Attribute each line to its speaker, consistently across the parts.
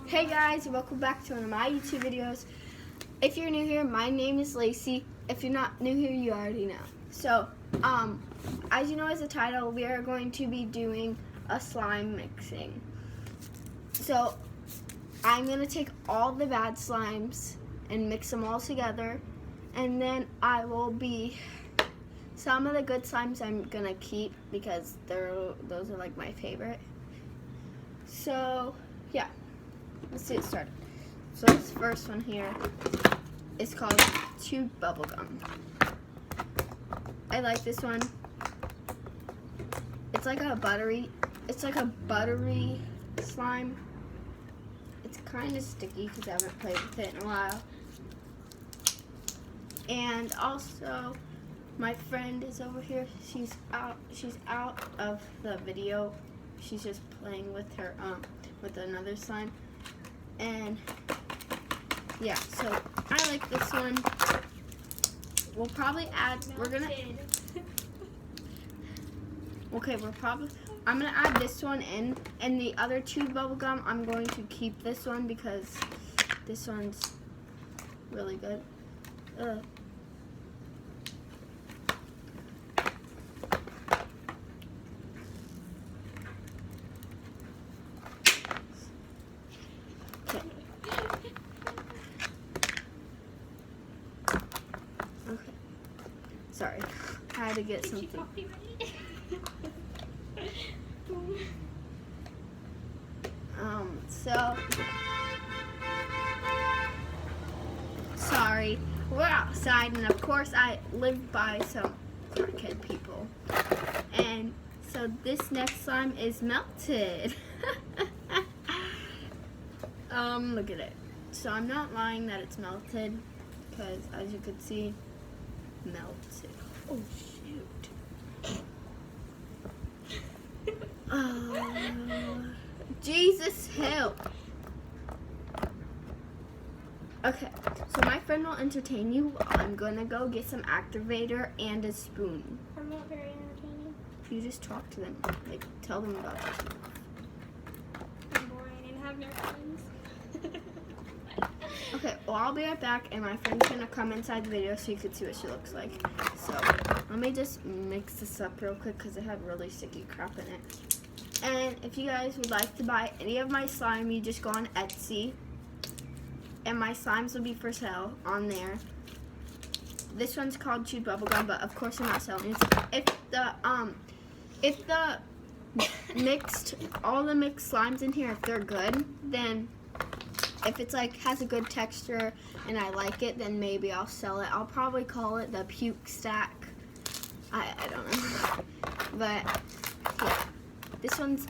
Speaker 1: Hey guys, welcome back to one of my YouTube videos. If you're new here, my name is Lacey. If you're not new here, you already know. So, as you know as the title, we are going to be doing a slime mixing. So, I'm going to take all the bad slimes and mix them all together. And then I will be, some of the good slimes I'm going to keep because those are like my favorite. So, yeah. Let's get started. So this first one here is called Chewed Bubblegum. I like this one. It's like a buttery slime. It's kind of sticky because I haven't played with it in a while. And also, my friend is over here. She's out of the video. She's just playing with her with another slime. And yeah, so I like this one. We'll probably add, I'm gonna add this one in, and the other chewed bubblegum, I'm going to keep this one because this one's really good. Okay. Sorry, I had to get something. So sorry. We're outside, and of course I live by some crackhead people. And so this next slime is melted. Look at it. So I'm not lying that it's melted, because as you can see, melted. Oh shoot. Jesus help. Okay, so my friend will entertain you. I'm gonna go get some activator and a spoon.
Speaker 2: I'm not very entertaining.
Speaker 1: You just talk to them, like tell them about this.
Speaker 2: I'm boring and have no friends.
Speaker 1: Okay, well I'll be right back, and my friend's gonna come inside the video so you can see what she looks like. So let me just mix this up real quick because it had really sticky crap in it. And if you guys would like to buy any of my slime, you just go on Etsy, and my slimes will be for sale on there. This one's called Chewed Bubblegum, but of course I'm not selling it. If the all the mixed slimes in here, if they're good, then if it's like has a good texture and I like it, then maybe I'll sell it. I'll probably call it the puke stack. I don't know. But yeah. This one's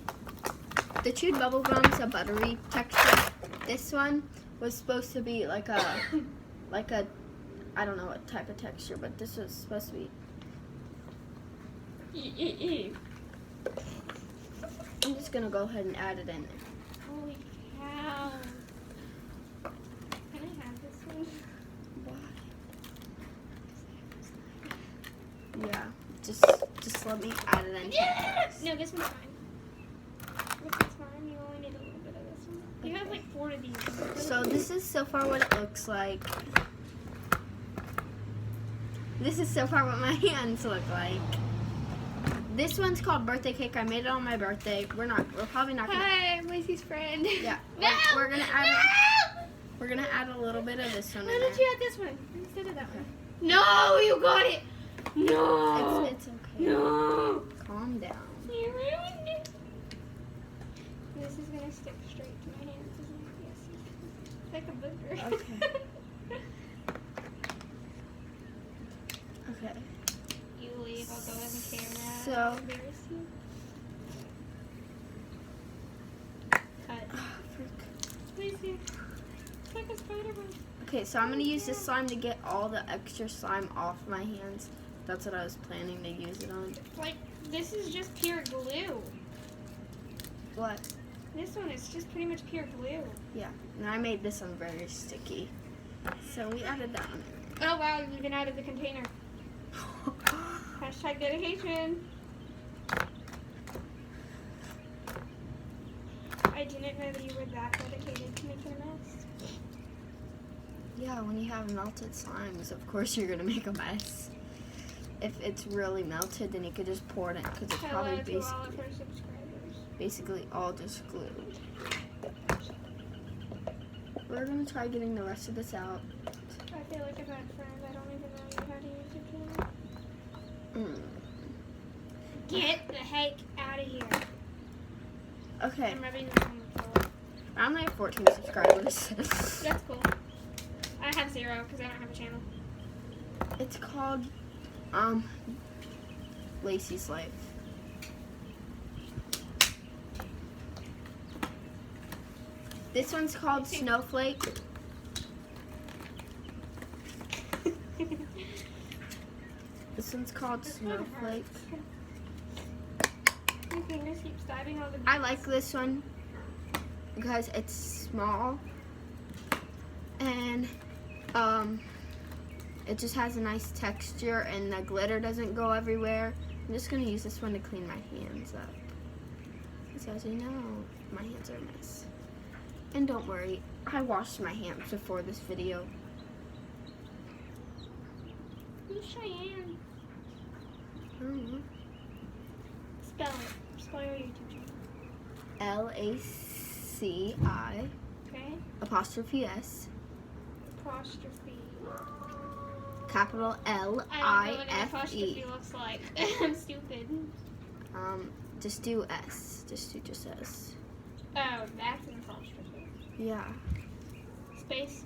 Speaker 1: the chewed bubblegum's a buttery texture. This one was supposed to be like a I don't know what type of texture, but this was supposed to be. I'm just gonna go ahead and add it in there.
Speaker 2: Holy cow. Can I have this one?
Speaker 1: Why? Yeah, just let me add it in.
Speaker 2: Yes! No, this one's fine. This one's fine. You only need a little bit of this one. You have like 4 of these.
Speaker 1: So this is so far what it looks like. This is so far what my hands look like. This one's called Birthday Cake. I made it on my birthday. We're probably not gonna.
Speaker 2: Hi, I'm Lacey's friend.
Speaker 1: Yeah.
Speaker 2: No!
Speaker 1: We're gonna add. We're gonna add a little bit of this one.
Speaker 2: Why did you add this one instead of that one? No, you got it. No.
Speaker 1: It's okay.
Speaker 2: No.
Speaker 1: Calm down.
Speaker 2: You ruined it. This is gonna stick straight to my hands, isn't it? Yes. It's like a booger.
Speaker 1: Okay. Okay.
Speaker 2: You leave. I'll go in the camera.
Speaker 1: So.
Speaker 2: I'll embarrass you. Cut.
Speaker 1: Oh, frick.
Speaker 2: Lacey. It's like a Spider-Man.
Speaker 1: Okay, so I'm gonna use this slime to get all the extra slime off my hands. That's what I was planning to use it on.
Speaker 2: Like, this is just pure glue.
Speaker 1: What?
Speaker 2: This one is just pretty much pure glue.
Speaker 1: Yeah, and I made this one very sticky. So we added that one in there.
Speaker 2: Oh wow, you even added the container. Hashtag dedication. I didn't know that you were that dedicated to me.
Speaker 1: yeah, when you have melted slimes, of course you're gonna make a mess. If it's really melted, then you could just pour it in because it's probably basically all just glue. We're gonna try getting the rest of this out.
Speaker 2: I feel like a bad friend. I don't even know how to use your channel. Get the heck out of here.
Speaker 1: Okay.
Speaker 2: I'm rubbing this on the floor.
Speaker 1: I only have 14 subscribers.
Speaker 2: That's cool. I have 0 because I don't have a channel.
Speaker 1: It's called Lacey's Life. This one's called Snowflake. This one's called Snowflake.
Speaker 2: My fingers keep stabbing all the
Speaker 1: I like this one because it's small and it just has a nice texture and the glitter doesn't go everywhere. I'm just gonna use this one to clean my hands up. Because as you know, my hands are a mess. And don't worry, I washed my hands before this video.
Speaker 2: Who's Cheyenne?
Speaker 1: I don't know.
Speaker 2: Spell it. Spell your YouTube channel.
Speaker 1: L-A-C-I
Speaker 2: Okay.
Speaker 1: apostrophe S
Speaker 2: Apostrophe.
Speaker 1: capital
Speaker 2: I don't know what an
Speaker 1: L-I-F-E.
Speaker 2: apostrophe looks like. I'm stupid.
Speaker 1: Just do S. Just do S.
Speaker 2: Oh, that's an apostrophe.
Speaker 1: Yeah.
Speaker 2: Space.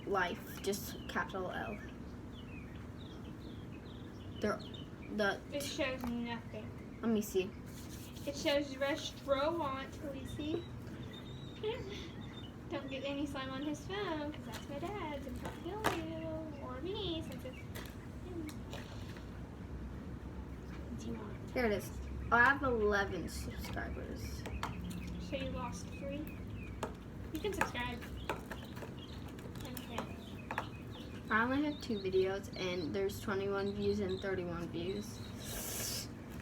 Speaker 1: Life. Just capital L.
Speaker 2: It shows nothing.
Speaker 1: Let me see.
Speaker 2: It shows restaurant, Lacey. Don't get any slime on his phone, because that's my dad's, and he'll kill you. Or me, since it's him.
Speaker 1: Here it is. I have 11 subscribers.
Speaker 2: So you lost 3? You can subscribe. Okay.
Speaker 1: I only have 2 videos, and there's 21 views and 31 views.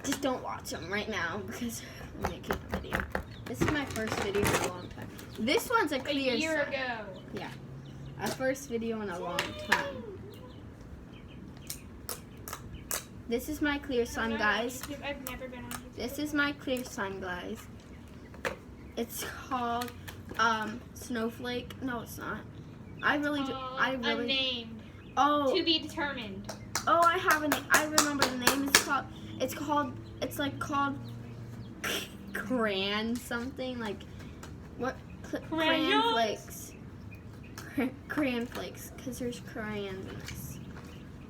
Speaker 1: Just don't watch them right now because I'm making a video. This is my first video in a long time. This one's a clear
Speaker 2: A year
Speaker 1: slime.
Speaker 2: ago.
Speaker 1: Yeah. A first video in a long time. This is my clear slime, guys.
Speaker 2: I've never been on YouTube.
Speaker 1: This is my clear slime, guys. It's called Snowflake. No, it's not. I really do.
Speaker 2: Unnamed.
Speaker 1: Oh.
Speaker 2: To be determined.
Speaker 1: Oh, I have a name. I remember the name. It's called Crayon something, like what? Crayon flakes. Crayon flakes, because there's crayons in this.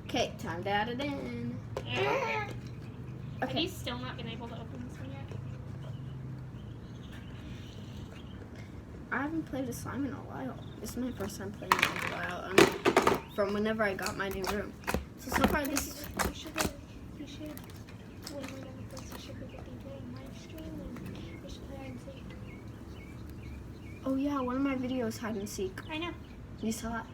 Speaker 1: Okay, time to add it in.
Speaker 2: Have
Speaker 1: Okay.
Speaker 2: you still not been able to open this one yet?
Speaker 1: I haven't played a slime in a while. This is my first time playing it in a while. From whenever I got my new room. So far this.
Speaker 2: You should, when we're done with this, you should look at the live stream and we should play hide and seek.
Speaker 1: Oh yeah, one of my videos hide and seek.
Speaker 2: I know.
Speaker 1: You saw that,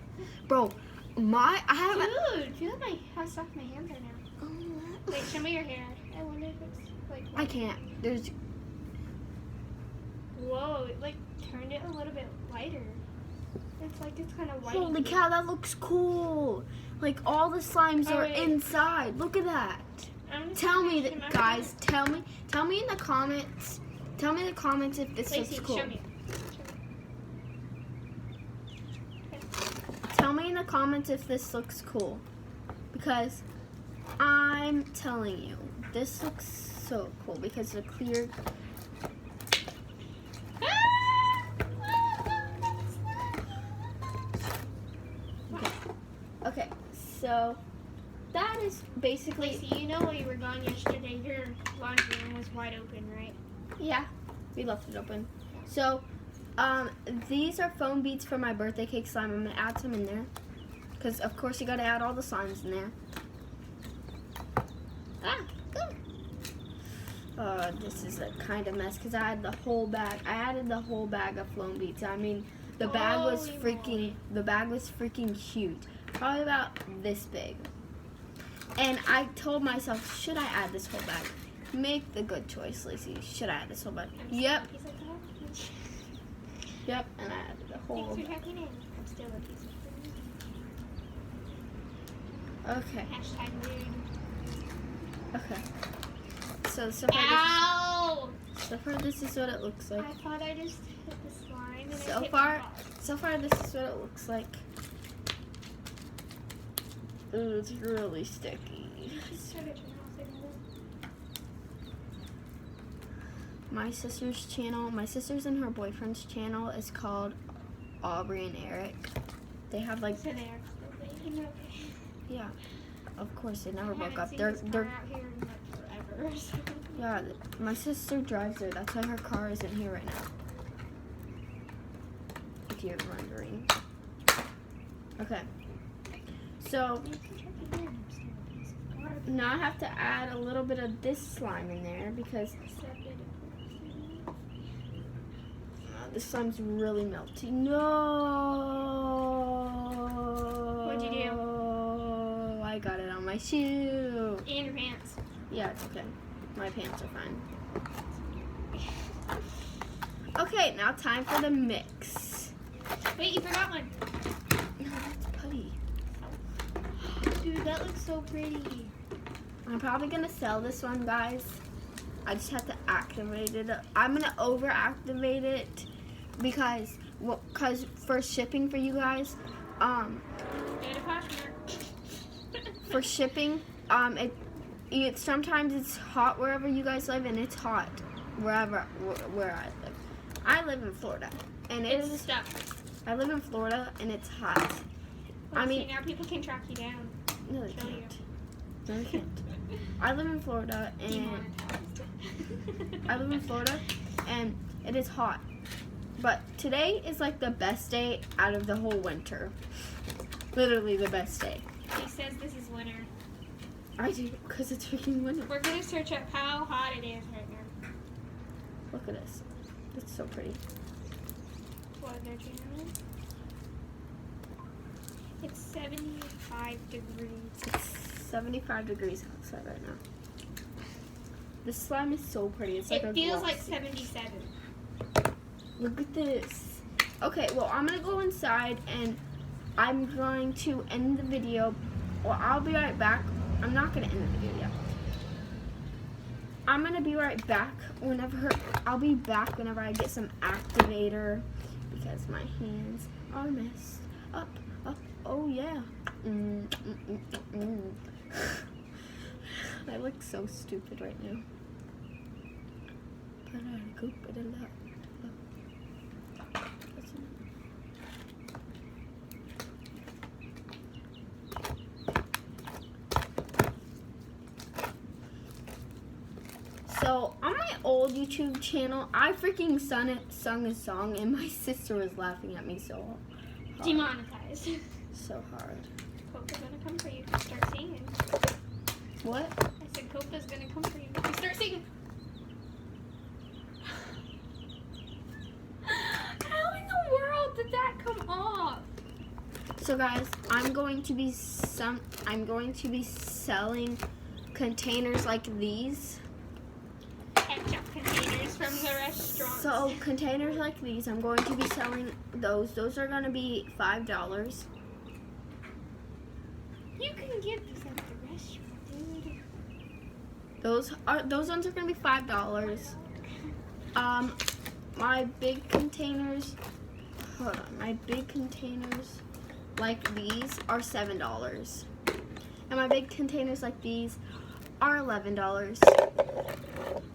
Speaker 1: bro? I have.
Speaker 2: Dude, feel like how soft my hands are now. Wait, show me your hair. I wonder if it's like.
Speaker 1: I can't. There's.
Speaker 2: Whoa, it like turned it a little bit lighter. It's like it's kind of white.
Speaker 1: Holy cow, that looks cool. Like all the slimes are inside. Look at that. Tell me that, guys. Tell me in the comments. Tell me in the comments if this looks cool.
Speaker 2: Show me.
Speaker 1: Tell me in the comments if this looks cool. Because I'm telling you, this looks so cool because the clear. Okay, so that is basically.
Speaker 2: Lacey, you know while you were gone yesterday, your laundry room was wide open, right?
Speaker 1: Yeah, we left it open. So, these are foam beads for my birthday cake slime. I'm gonna add some in there, cause of course you gotta add all the slimes in there. This is a kind of mess, cause I had the whole bag. I added the whole bag of foam beads. I mean, the bag was freaking huge. Probably about this big. And I told myself, should I add this whole bag? Make the good choice, Lacey. Should I add this whole bag? Yep. Yep, and I added a whole.
Speaker 2: Thanks for checking in. I'm still a piece of food.
Speaker 1: Okay.
Speaker 2: Hashtag weird.
Speaker 1: Okay. So
Speaker 2: Ow!
Speaker 1: So far, this is what it looks like.
Speaker 2: I thought I just hit the slime and I
Speaker 1: So
Speaker 2: hit
Speaker 1: far,
Speaker 2: the box.
Speaker 1: this is what it looks like. Ooh, it's really sticky. My sister's and her boyfriend's channel is called Aubrey and Eric. They have like.
Speaker 2: So they are still dating, okay.
Speaker 1: Yeah, of course they never broke up.
Speaker 2: Seen
Speaker 1: They're
Speaker 2: this car out here in like forever. So.
Speaker 1: yeah. My sister drives there. That's why her car isn't here right now. If you're wondering. Okay. So now I have to add a little bit of this slime in there because this slime's really melty. No.
Speaker 2: What'd you do?
Speaker 1: I got it on my shoe.
Speaker 2: And your pants.
Speaker 1: Yeah, it's okay. My pants are fine. Okay, now time for the mix.
Speaker 2: Wait, you forgot one.
Speaker 1: No, that's putty.
Speaker 2: Dude, that looks so pretty.
Speaker 1: I'm probably gonna sell this one, guys. I just have to activate it. I'm gonna over-activate it because for shipping for you guys, for shipping, it sometimes it's hot wherever you guys live, and it's hot where I live. I live in Florida, and
Speaker 2: It's stuck.
Speaker 1: I live in Florida, and it's hot. I mean,
Speaker 2: now people can track you down.
Speaker 1: no, they
Speaker 2: Show you.
Speaker 1: can't. No, they can't. I live in Florida, and it is hot. But today is like the best day out of the whole winter. Literally the best day.
Speaker 2: He says this is winter.
Speaker 1: I do, because it's freaking winter.
Speaker 2: We're gonna search up how hot it is right now.
Speaker 1: Look at this. It's so pretty.
Speaker 2: What their channel is? It's 75 degrees.
Speaker 1: It's 75 degrees outside right now. This slime is so pretty. It's like
Speaker 2: It
Speaker 1: a
Speaker 2: feels
Speaker 1: gloss.
Speaker 2: like 77.
Speaker 1: Look at this. Okay, well, I'm going to go inside and I'm going to end the video. Well, I'll be right back. I'm not going to end the video yet. I'm going to be right back I'll be back whenever I get some activator because my hands are messed up. Oh, yeah. I look so stupid right now. So, on my old YouTube channel, I freaking sung a song and my sister was laughing at me so hard.
Speaker 2: Demonetized.
Speaker 1: So hard.
Speaker 2: Copa's gonna come for you if you start singing.
Speaker 1: What?
Speaker 2: I said Copa's gonna come for you if you start singing. How in the world did that come off?
Speaker 1: So guys, I'm going to be selling containers like these.
Speaker 2: Ketchup containers from the restaurant.
Speaker 1: So containers like these, I'm going to be selling those. Those are going to be $5.
Speaker 2: You can get this at the restaurant, dude.
Speaker 1: Those ones are going to be $5. My big containers, my big containers like these are $7. And my big containers like these are $11.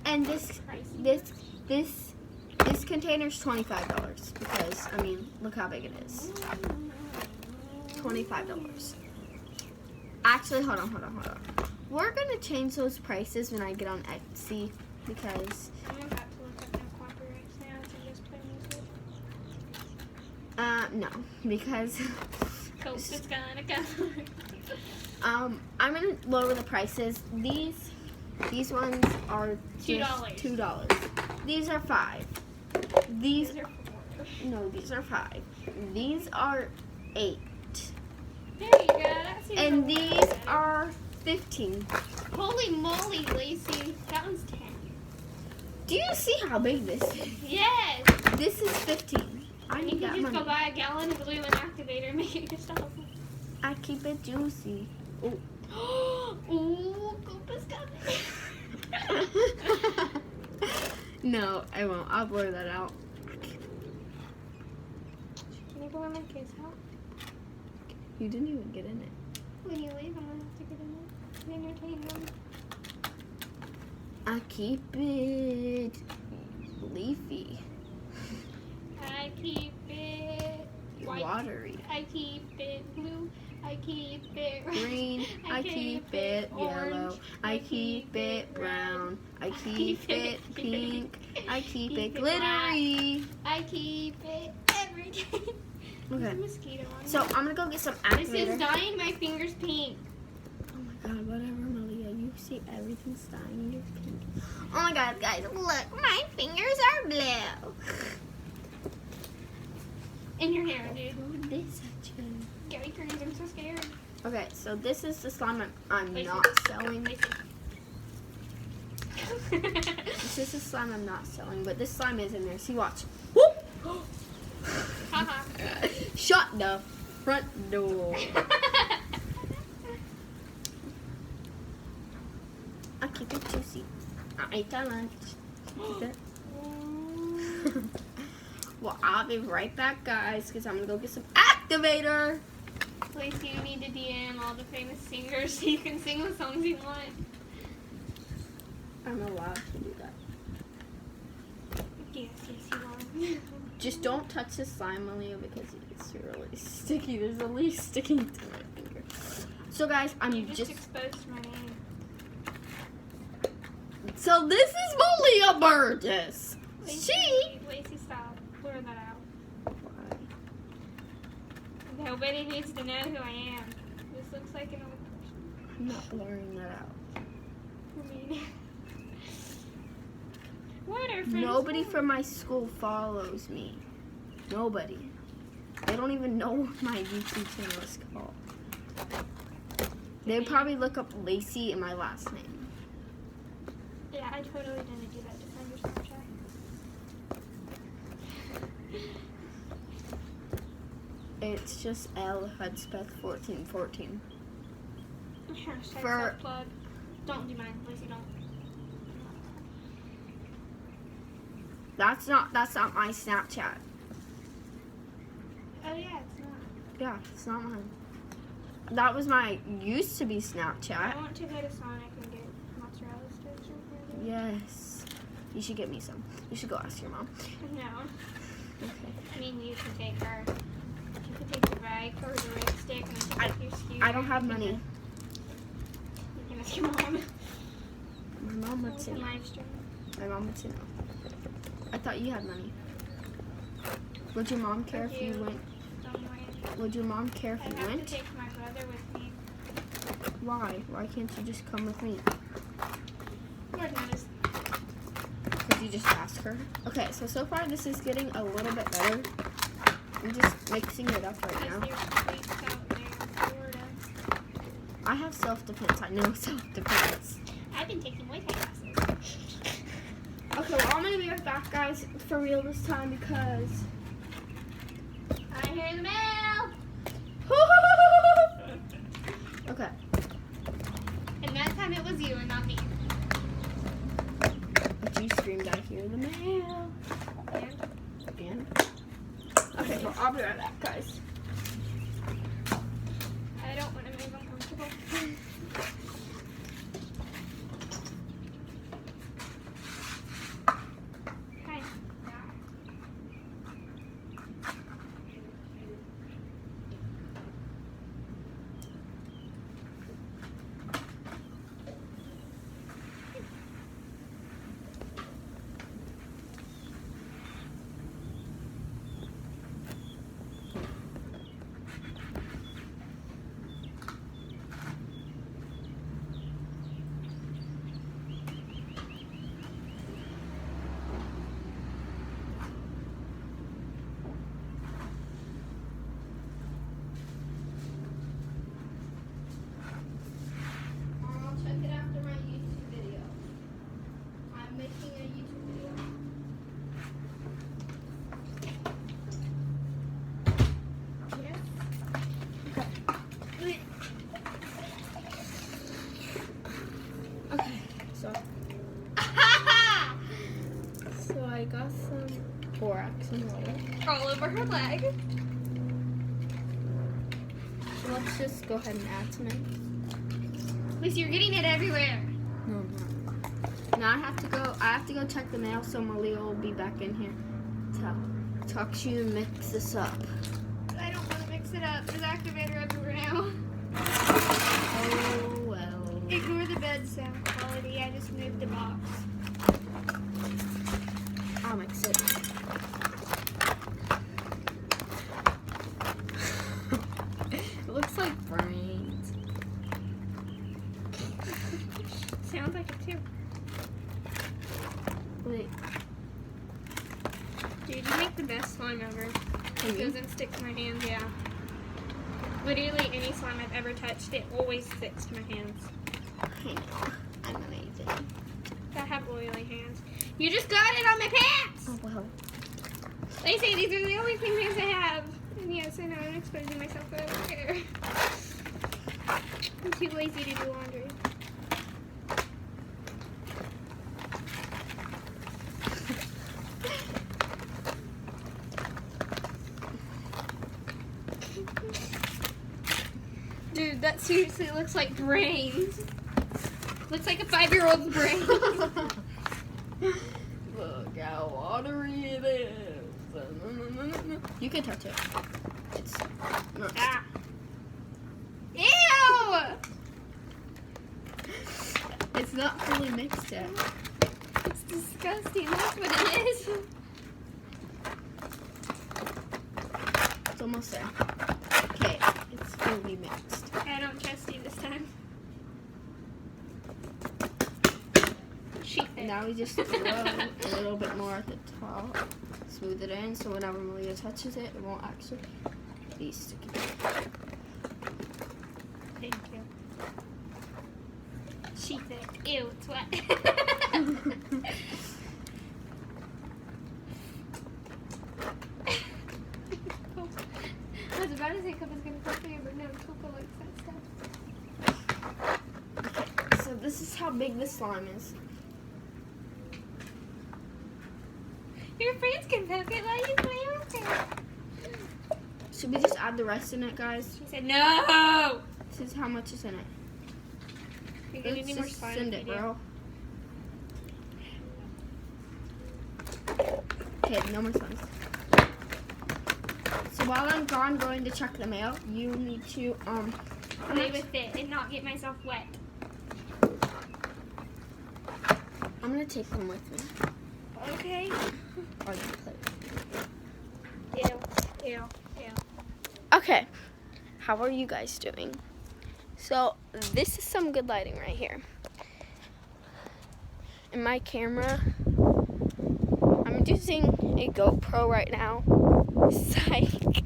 Speaker 1: And this container's $25 because I mean, look how big it is. $25. Actually, hold on. We're gonna change those prices when I get on Etsy because
Speaker 2: I'm about to look up no copyrights now to just play music.
Speaker 1: no, because
Speaker 2: Cope is gonna go.
Speaker 1: I'm gonna lower the prices. These ones are $2. These are $5. These
Speaker 2: are $4.
Speaker 1: No, these are $5. These are $8.
Speaker 2: There you go. That's
Speaker 1: And these are $15.
Speaker 2: Holy moly, Lacey. That one's 10.
Speaker 1: Do you see how big this is?
Speaker 2: Yes.
Speaker 1: This is $15. I
Speaker 2: You
Speaker 1: need
Speaker 2: can
Speaker 1: that
Speaker 2: just
Speaker 1: money.
Speaker 2: go buy a gallon of glue and activator and make it yourself.
Speaker 1: I keep it juicy. Oh.
Speaker 2: Ooh, Koopa's coming.
Speaker 1: No, I won't. I'll blur that out.
Speaker 2: Can you go in my case out?
Speaker 1: You didn't even get in it.
Speaker 2: When you leave, I'm gonna have to get in it and entertain them.
Speaker 1: I keep it leafy.
Speaker 2: I keep it white.
Speaker 1: Watery.
Speaker 2: I keep it blue. I keep it
Speaker 1: Green. I keep it yellow. I keep it brown. I keep it pink. I keep it glittery.
Speaker 2: I keep it every day.
Speaker 1: Okay.
Speaker 2: There's a mosquito on
Speaker 1: So
Speaker 2: here.
Speaker 1: I'm gonna go get some
Speaker 2: This is
Speaker 1: activator.
Speaker 2: dyeing my fingers pink.
Speaker 1: Oh my god, whatever, Malia. You see everything's dying. You're pink. Oh my god, guys, look, my fingers are blue.
Speaker 2: In your hair, dude.
Speaker 1: What is that, Jen?
Speaker 2: Yikers, I'm so scared.
Speaker 1: Okay, so this is the slime I'm
Speaker 2: Lacey.
Speaker 1: not selling.
Speaker 2: Lacey.
Speaker 1: This is the slime I'm not selling, but this slime is in there. See, watch. Whoop!
Speaker 2: Haha.
Speaker 1: Shut the front door. I keep it juicy. I ate that lunch. Keep it. Well, I'll be right back, guys, because I'm going to go get some activator.
Speaker 2: Lacey, you need to DM all the famous singers so you can sing the songs you want.
Speaker 1: I'm allowed to do that.
Speaker 2: Yes, you are.
Speaker 1: Just don't touch the slime, Malia, because it's really sticky. There's a leaf sticking to my finger. So, guys, I'm
Speaker 2: You
Speaker 1: just...
Speaker 2: exposed my name.
Speaker 1: So, this is Malia Burgess.
Speaker 2: Lacey, stop. Blur that out. Nobody needs to know who I am. This looks like an old person.
Speaker 1: I'm not blurring that out.
Speaker 2: I mean, what are friends
Speaker 1: Nobody
Speaker 2: for?
Speaker 1: from my school follows me. Nobody. They don't even know what my YouTube channel is called. They'd probably look up Lacey and my last name.
Speaker 2: Yeah, I totally didn't do that to find your Snapchat.
Speaker 1: It's just L Hudspeth 1414.
Speaker 2: Hashtag
Speaker 1: For-
Speaker 2: self-plug. Don't do mine, Lacey, don't.
Speaker 1: That's not my Snapchat.
Speaker 2: Oh yeah, it's not.
Speaker 1: Yeah, it's not mine. That was my used to be
Speaker 2: I
Speaker 1: Snapchat.
Speaker 2: want to go to Sonic and get mozzarella sticks or something.
Speaker 1: Yes. You should get me some. You should go ask your mom.
Speaker 2: No.
Speaker 1: Okay.
Speaker 2: I mean, you can take her. You can take the bag or the red stick and I can take your skewer.
Speaker 1: I don't have money.
Speaker 2: You can ask your mom.
Speaker 1: My mom would
Speaker 2: It's
Speaker 1: say
Speaker 2: a
Speaker 1: no.
Speaker 2: live stream.
Speaker 1: My mom would say no. I thought you had money. Would your mom care if you went?
Speaker 2: Don't worry.
Speaker 1: Would your mom care if
Speaker 2: I
Speaker 1: you
Speaker 2: have
Speaker 1: went?
Speaker 2: to take my brother with me.
Speaker 1: Why? Why can't you just come with me?
Speaker 2: Lord knows.
Speaker 1: Could you just ask her? Okay, so far this is getting a little bit better. I'm just mixing it up right now.
Speaker 2: There's streets out there in Florida.
Speaker 1: I have self-defense. I know self-defense.
Speaker 2: I've been taking Muay Thai classes.
Speaker 1: Okay, well, I'm gonna be right back, guys, for real this time because.
Speaker 2: I hear the bell.
Speaker 1: Okay.
Speaker 2: And that time it was you and not me.
Speaker 1: But you screamed, I hear the mail. And? Okay, well, I'll be right back, guys.
Speaker 2: I don't want to move uncomfortable. Hi.
Speaker 1: some water.
Speaker 2: All over her leg.
Speaker 1: So let's just go ahead and add some in.
Speaker 2: Lisa, you're getting it everywhere.
Speaker 1: No, I'm not. Now I have to go check the mail, so Malia will be back in here to talk to you and mix this up.
Speaker 2: I don't want to mix it up. There's activator everywhere now.
Speaker 1: Oh, well.
Speaker 2: Ignore the bed sound quality. I just moved the box.
Speaker 1: I'll mix it. It looks like brains.
Speaker 2: Sounds like it too.
Speaker 1: Wait.
Speaker 2: Dude, you make the best slime ever. It
Speaker 1: Maybe.
Speaker 2: doesn't stick to my hands, yeah. Literally any slime I've ever touched, it always sticks to my hands.
Speaker 1: I know. I'm amazing.
Speaker 2: I have oily hands. You just got it on my pants!
Speaker 1: Oh, well.
Speaker 2: They say these are the only clean pants I have. And yes, I know I'm exposing myself, but I don't care. I'm too lazy to do laundry. Dude, that seriously looks like brains. Looks like a 5-year-old's brain.
Speaker 1: Look how watery it is. You can touch it. It's not.
Speaker 2: Ah. Ew!
Speaker 1: It's not fully mixed yet.
Speaker 2: It's disgusting. That's what it is.
Speaker 1: It's almost there. Okay, it's fully mixed.
Speaker 2: I don't trust you this time. Sheet it.
Speaker 1: Now we just throw a little bit more at the top. Smooth it in so whenever Malia touches it, it won't actually be sticky.
Speaker 2: Thank you. Sheet it. Ew, it's wet. I was about to say Coco's gonna cook for you, but no, Coco likes that stuff.
Speaker 1: So this is how big this slime is.
Speaker 2: Your friends can poke it while you play with it.
Speaker 1: Should we just add the rest in it, guys?
Speaker 2: She said no.
Speaker 1: This is how much is in it.
Speaker 2: You're gonna
Speaker 1: Let's
Speaker 2: need more
Speaker 1: just
Speaker 2: slime
Speaker 1: send
Speaker 2: if
Speaker 1: it,
Speaker 2: you do.
Speaker 1: bro. Okay, no more slimes. So while I'm gone going to check the mail, you need to
Speaker 2: Play with it and not get myself wet.
Speaker 1: I'm gonna take them with me.
Speaker 2: Okay.
Speaker 1: Or you play.
Speaker 2: Ew. Ew. Ew.
Speaker 1: Okay, how are you guys doing? So this is some good lighting right here. In my camera, I'm using a GoPro right now. Psych.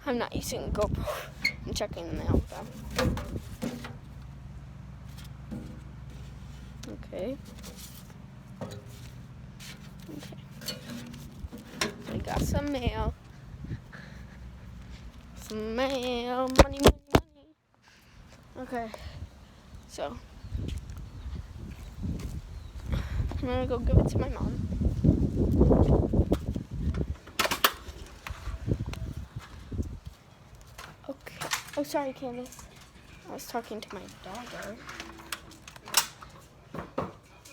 Speaker 1: I'm not using a GoPro. I'm checking the mail though. Okay. Okay. We got some mail. Some mail. Money, money, money. Okay. So I'm gonna go give it to my mom. Okay. Oh, sorry, Candace. I was talking to my daughter.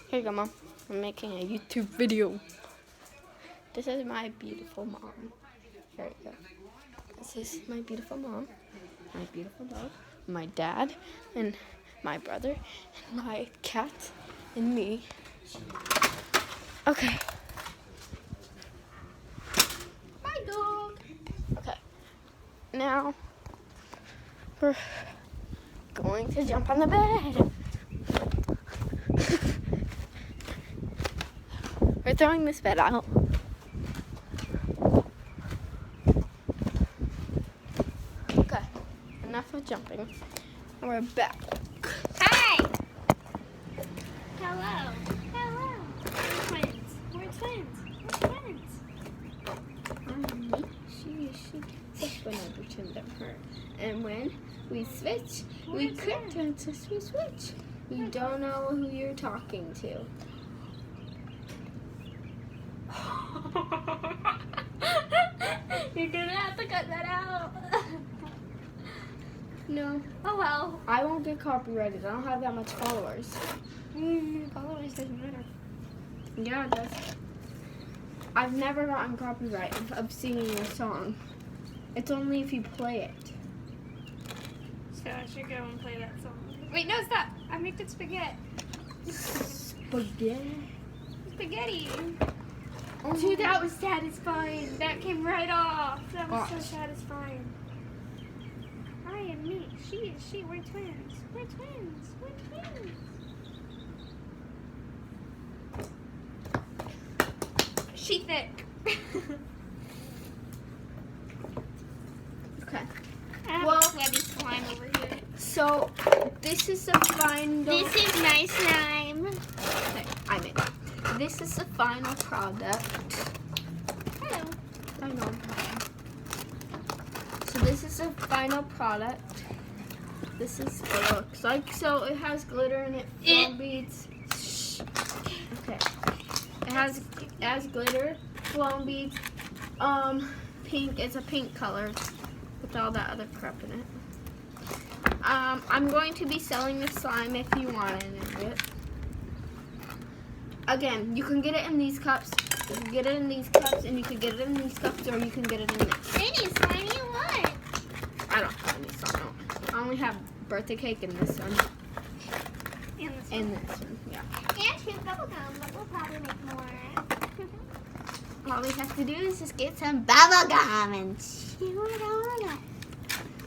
Speaker 1: Here you go, Mom. I'm making a YouTube video. This is my beautiful mom. Here you go. This is my beautiful mom, my beautiful dog, my dad, and my brother, and my cat, and me. Okay. My dog. Okay. Now we're going to jump on the bed. We're throwing this bed out. Okay. Enough of jumping. And we're back.
Speaker 2: Hi. Hello. Hello. We're twins. We're twins. We're twins.
Speaker 1: She switch whenever chin don't hurt. And when we switch, we could turn to switch. You don't know who you're talking to.
Speaker 2: You're gonna have to cut that out.
Speaker 1: No.
Speaker 2: Oh well.
Speaker 1: I won't get copyrighted. I don't have that much followers.
Speaker 2: Followers doesn't matter.
Speaker 1: Yeah, it does. I've never gotten copyright of singing a song. It's only if you play it.
Speaker 2: So I should go and play that song. Wait, no, stop. I made it spaghetti.
Speaker 1: Spaghetti.
Speaker 2: Spaghetti.
Speaker 1: Oh.
Speaker 2: Dude, that was satisfying. That came right off. That was so
Speaker 1: Gosh.
Speaker 2: satisfying. I am me. She is she. We're twins. We're twins. We're twins. She thick.
Speaker 1: Okay.
Speaker 2: I have
Speaker 1: Well-
Speaker 2: a sweaty slime over here.
Speaker 1: So this is the final.
Speaker 2: This is my slime.
Speaker 1: Okay, I made it. This is the final product.
Speaker 2: Hello.
Speaker 1: I know. So this is the final product. This is what it looks like. So it has glitter in it, foam beads. Shh. Okay. It has glitter, foam beads, pink. It's a pink color with all that other crap in it. I'm going to be selling the slime if you want any of it. Again, you can get it in these cups. You can get it in these cups, and you can get it in these cups, or you can get it in this.
Speaker 2: Any slime you want.
Speaker 1: I don't have any slime. I only have birthday cake in this one.
Speaker 2: And this
Speaker 1: And this one, yeah.
Speaker 2: And chew bubblegum, but we'll probably make more.
Speaker 1: All we have to do is just get some bubble gum and chew it on it.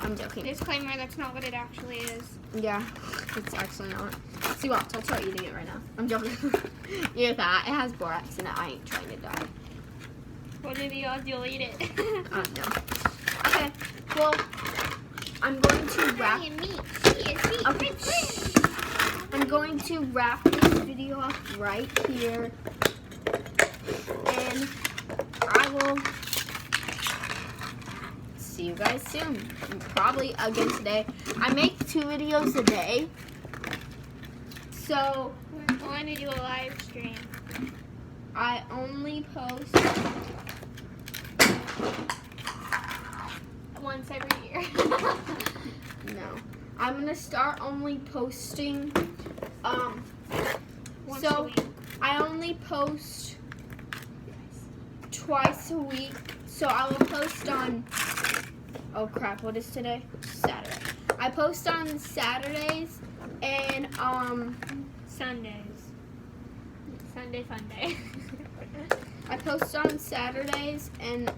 Speaker 1: I'm joking.
Speaker 2: Disclaimer, that's not what it actually is.
Speaker 1: Yeah, it's actually not. See what? I'll try eating it right now. I'm joking. You're that. It has borax in it. I ain't trying to die.
Speaker 2: What are the odds you'll eat it?
Speaker 1: No. Okay, well, I'm going to wrap.
Speaker 2: I am meat. She is meat.
Speaker 1: Okay. I'm going to wrap this video up right here. And I will see you guys soon. Probably again today. I make 2 videos a day. So
Speaker 2: We're going to do a live stream.
Speaker 1: I only post
Speaker 2: Once every year.
Speaker 1: no. I'm gonna start only posting
Speaker 2: Once
Speaker 1: so
Speaker 2: a week.
Speaker 1: I only post twice a week. So I will post on, oh crap, what is today? Saturday. I post on Saturdays and
Speaker 2: Sundays. Sunday fun day.
Speaker 1: I post on Saturdays and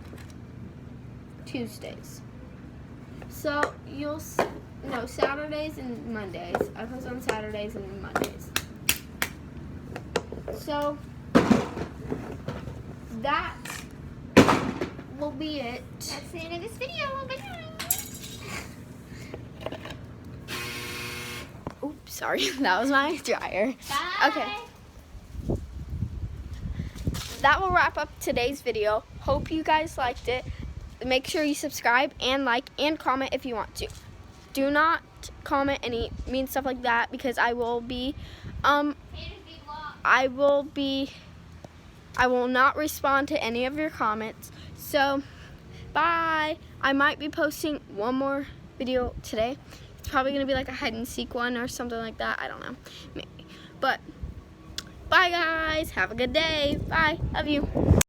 Speaker 1: Tuesdays. So no, Saturdays and Mondays. I post on Saturdays and Mondays. So that will be it.
Speaker 2: That's the end of this video. Bye.
Speaker 1: Oops, sorry. That was my dryer.
Speaker 2: Bye.
Speaker 1: Okay. That will wrap up today's video. Hope you guys liked it. Make sure you subscribe and like and comment if you want to. Do not comment any mean stuff like that because I will not respond to any of your comments. So, bye. I might be posting one more video today. It's probably going to be like a hide and seek one or something like that. I don't know. Maybe. But, bye guys. Have a good day. Bye. Love you.